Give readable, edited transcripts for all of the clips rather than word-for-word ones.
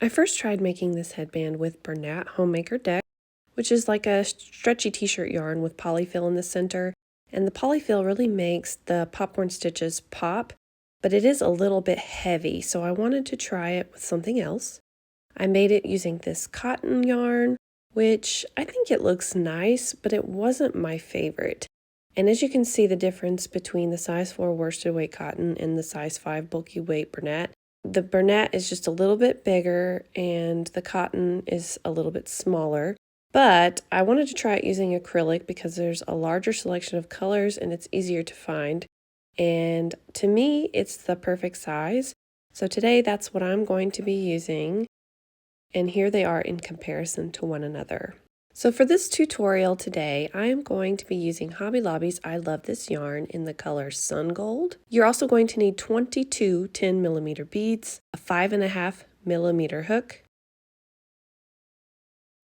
I first tried making this headband with Bernat Homemaker Deck, which is like a stretchy t-shirt yarn with polyfill in the center, and the polyfill really makes the popcorn stitches pop, but it is a little bit heavy, so I wanted to try it with something else. I made it using this cotton yarn, which I think it looks nice, but it wasn't my favorite. And as you can see the difference between the size 4 worsted weight cotton and the size 5 bulky weight Bernat. The Bernat is just a little bit bigger and the cotton is a little bit smaller. But I wanted to try it using acrylic because there's a larger selection of colors and it's easier to find. And to me, it's the perfect size. So today that's what I'm going to be using. And here they are in comparison to one another. So for this tutorial today, I am going to be using Hobby Lobby's I Love This Yarn in the color Sun Gold. You're also going to need 22 10mm beads, a 5.5mm hook,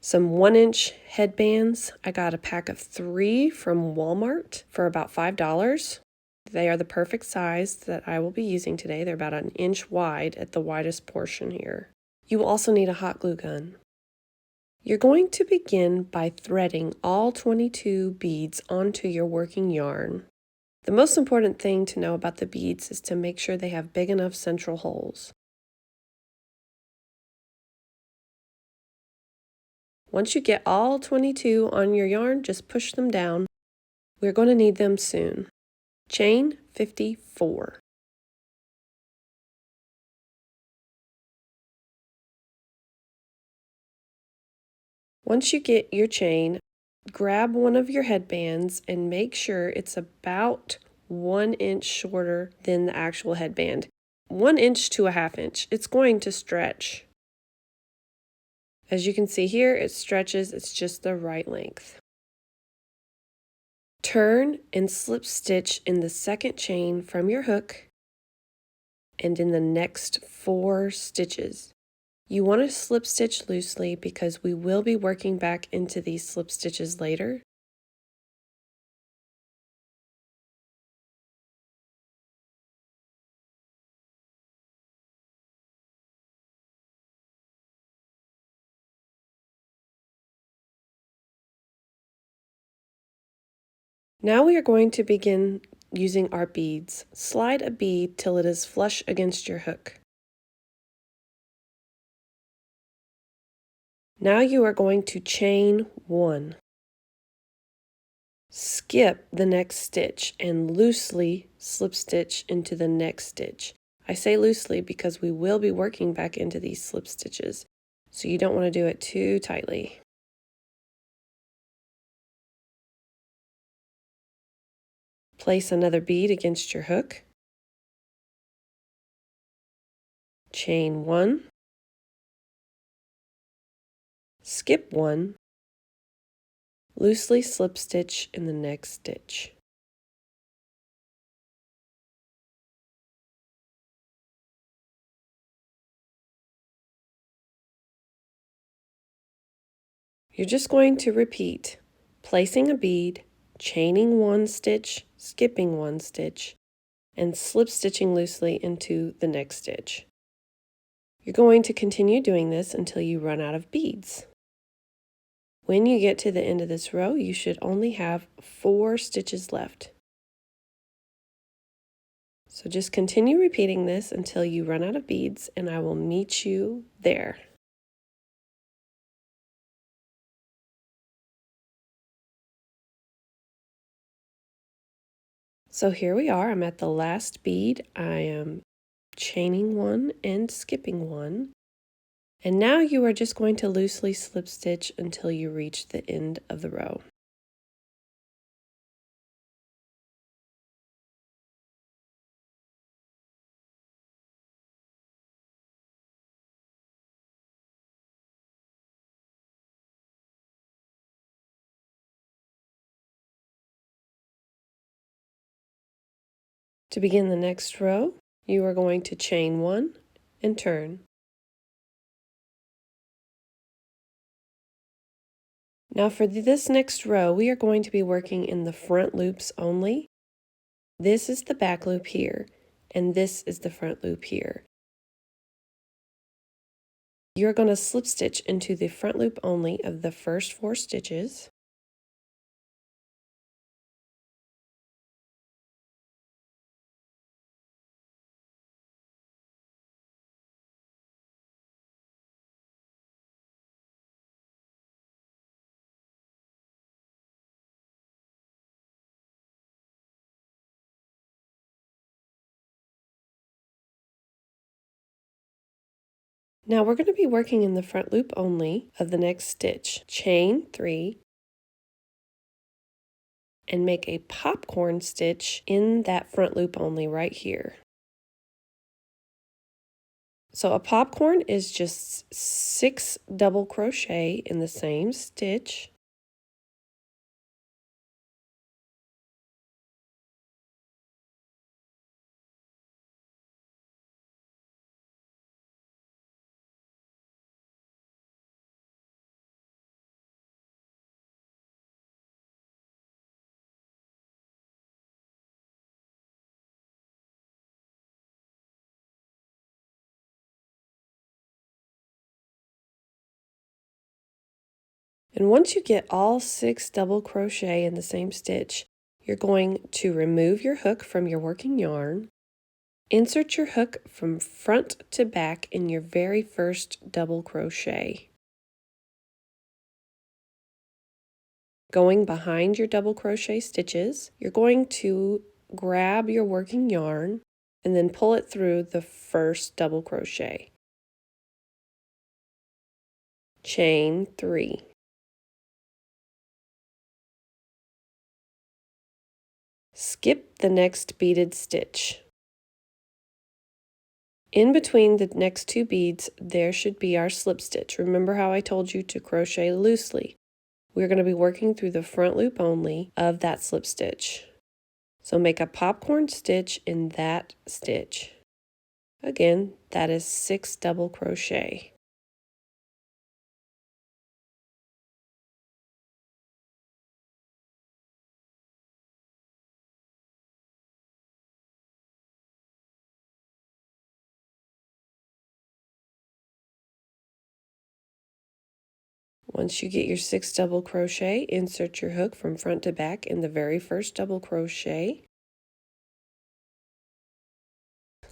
some 1-inch headbands. I got a pack of 3 from Walmart for about $5. They are the perfect size that I will be using today. They're about 1 inch wide at the widest portion here. You will also need a hot glue gun. You're going to begin by threading all 22 beads onto your working yarn. The most important thing to know about the beads is to make sure they have big enough central holes. Once you get all 22 on your yarn, just push them down. We're going to need them soon. Chain 54. Once you get your chain, grab one of your headbands and make sure it's about 1 inch shorter than the actual headband. 1 inch to a 1/2 inch. It's going to stretch. As you can see here, it stretches, it's just the right length. Turn and slip stitch in the second chain from your hook and in the next 4 stitches. You want to slip stitch loosely because we will be working back into these slip stitches later. Now we are going to begin using our beads. Slide a bead till it is flush against your hook. Now you are going to chain 1. Skip the next stitch and loosely slip stitch into the next stitch. I say loosely because we will be working back into these slip stitches, so you don't want to do it too tightly. Place another bead against your hook. Chain 1. Skip 1. Loosely slip stitch in the next stitch. You're just going to repeat, placing a bead, chaining 1 stitch, skipping 1 stitch, and slip stitching loosely into the next stitch. You're going to continue doing this until you run out of beads. When you get to the end of this row, you should only have 4 stitches left. So just continue repeating this until you run out of beads, and I will meet you there. So here we are. I'm at the last bead. I am chaining 1 and skipping 1. And now you are just going to loosely slip stitch until you reach the end of the row. To begin the next row, you are going to chain 1 and turn. Now for this next row, we are going to be working in the front loops only. This is the back loop here, and this is the front loop here. You're going to slip stitch into the front loop only of the first 4 stitches. Now we're going to be working in the front loop only of the next stitch. Chain 3 and make a popcorn stitch in that front loop only right here. So a popcorn is just 6 double crochet in the same stitch. And once you get all 6 double crochet in the same stitch, you're going to remove your hook from your working yarn, insert your hook from front to back in your very first double crochet. Going behind your double crochet stitches, you're going to grab your working yarn and then pull it through the first double crochet. Chain 3. Skip the next beaded stitch. In between the next 2 beads, there should be our slip stitch. Remember how I told you to crochet loosely? We're going to be working through the front loop only of that slip stitch. So make a popcorn stitch in that stitch. Again, that is 6 double crochet. Once you get your 6 double crochet, insert your hook from front to back in the very first double crochet.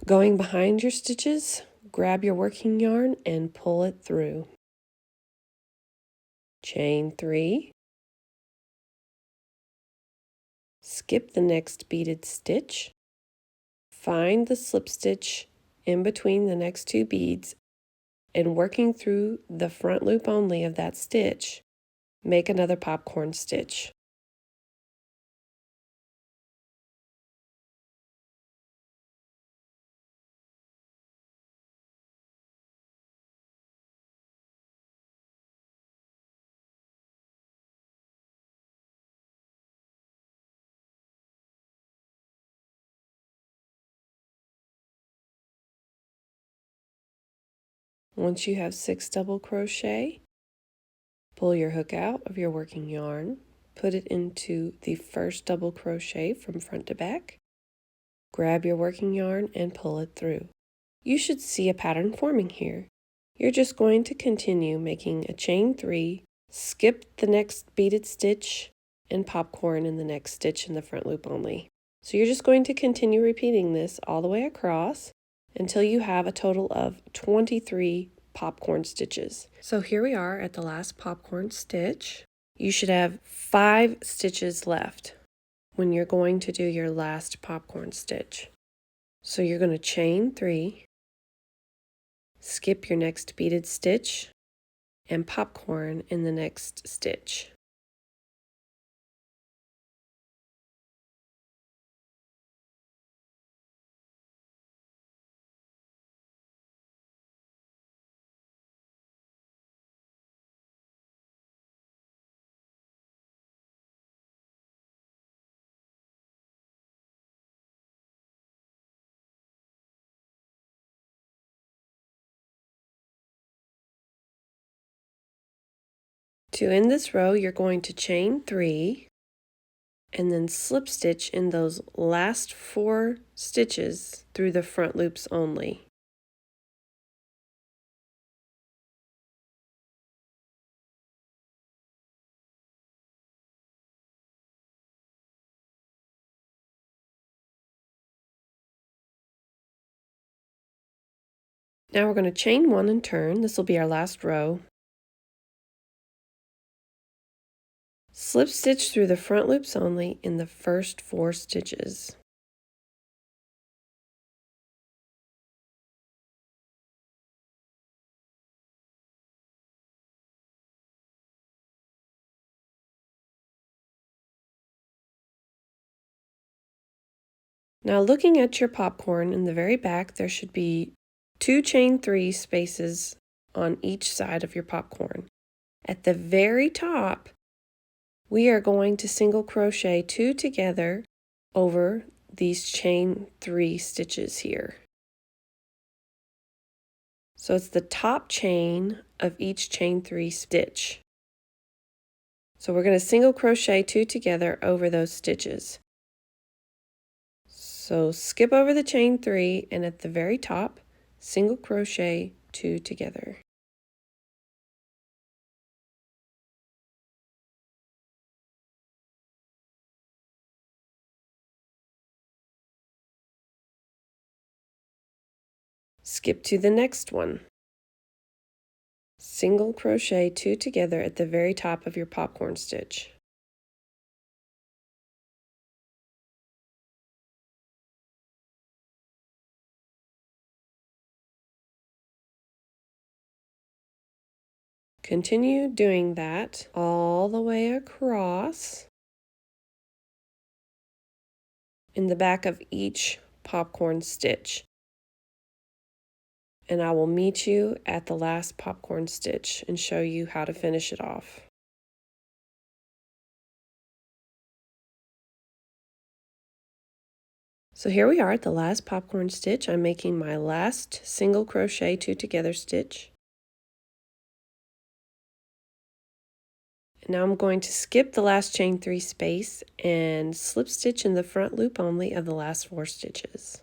Going behind your stitches, grab your working yarn and pull it through. Chain 3. Skip the next beaded stitch. Find the slip stitch in between the next 2 beads and working through the front loop only of that stitch, make another popcorn stitch. Once you have 6 double crochet, pull your hook out of your working yarn, put it into the first double crochet from front to back, grab your working yarn and pull it through. You should see a pattern forming here. You're just going to continue making a chain 3, skip the next beaded stitch, and popcorn in the next stitch in the front loop only. So you're just going to continue repeating this all the way across until you have a total of 23 popcorn stitches. So here we are at the last popcorn stitch. You should have 5 stitches left when you're going to do your last popcorn stitch. So you're going to chain 3, skip your next beaded stitch, and popcorn in the next stitch. To end this row, you're going to chain 3 and then slip stitch in those last 4 stitches through the front loops only. Now we're going to chain 1 and turn. This will be our last row. Slip stitch through the front loops only in the first 4 stitches. Now looking at your popcorn in the very back, there should be 2 chain 3 spaces on each side of your popcorn. At the very top, we are going to single crochet 2 together over these chain 3 stitches here. So it's the top chain of each chain 3 stitch. So we're going to single crochet 2 together over those stitches. So skip over the chain 3 and at the very top, single crochet 2 together. Skip to the next one. Single crochet 2 together at the very top of your popcorn stitch. Continue doing that all the way across in the back of each popcorn stitch. And I will meet you at the last popcorn stitch and show you how to finish it off. So here we are at the last popcorn stitch. I'm making my last single crochet 2 together stitch. Now I'm going to skip the last chain 3 space and slip stitch in the front loop only of the last 4 stitches.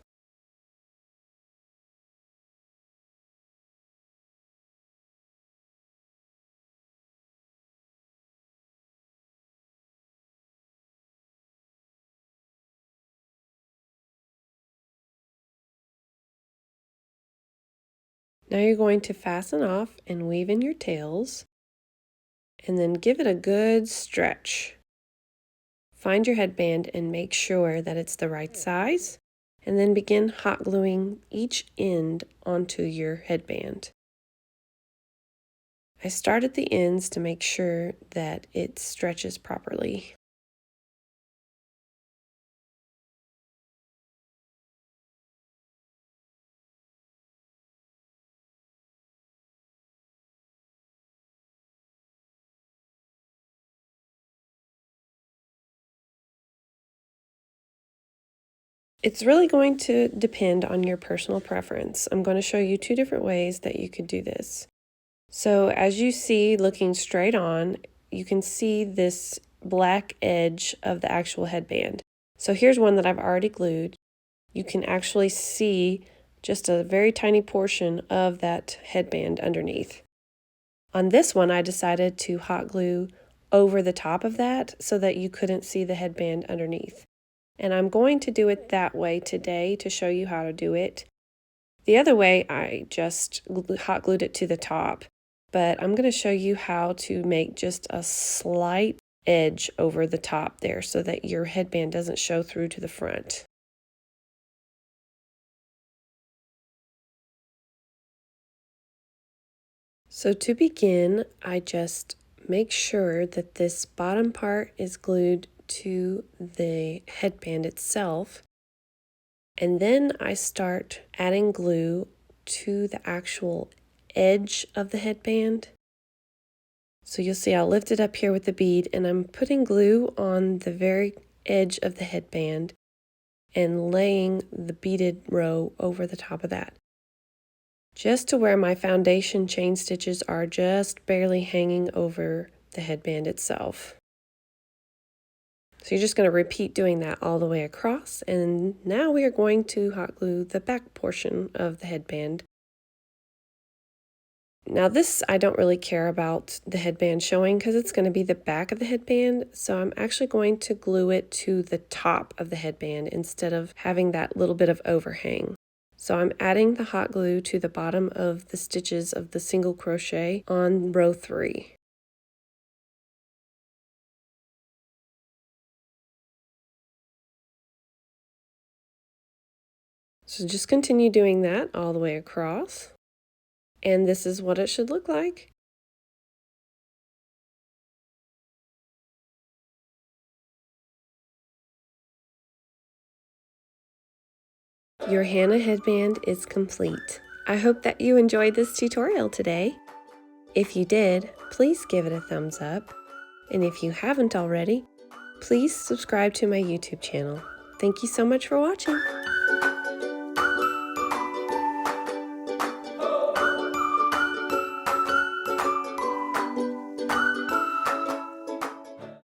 Now you're going to fasten off and weave in your tails and then give it a good stretch. Find your headband and make sure that it's the right size, and then begin hot gluing each end onto your headband. I start at the ends to make sure that it stretches properly. It's really going to depend on your personal preference. I'm going to show you 2 different ways that you could do this. So as you see, looking straight on, you can see this black edge of the actual headband. So here's one that I've already glued. You can actually see just a very tiny portion of that headband underneath. On this one, I decided to hot glue over the top of that so that you couldn't see the headband underneath. And I'm going to do it that way today to show you how to do it. The other way, I just hot glued it to the top, but I'm going to show you how to make just a slight edge over the top there so that your headband doesn't show through to the front. So to begin, I just make sure that this bottom part is glued to the headband itself, and then I start adding glue to the actual edge of the headband. So you'll see I'll lift it up here with the bead, and I'm putting glue on the very edge of the headband and laying the beaded row over the top of that, just to where my foundation chain stitches are just barely hanging over the headband itself. So you're just going to repeat doing that all the way across, and now we are going to hot glue the back portion of the headband. Now this, I don't really care about the headband showing because it's going to be the back of the headband, so I'm actually going to glue it to the top of the headband instead of having that little bit of overhang. So I'm adding the hot glue to the bottom of the stitches of the single crochet on row 3. So just continue doing that all the way across. And this is what it should look like. Your Hannah headband is complete. I hope that you enjoyed this tutorial today. If you did, please give it a thumbs up. And if you haven't already, please subscribe to my YouTube channel. Thank you so much for watching.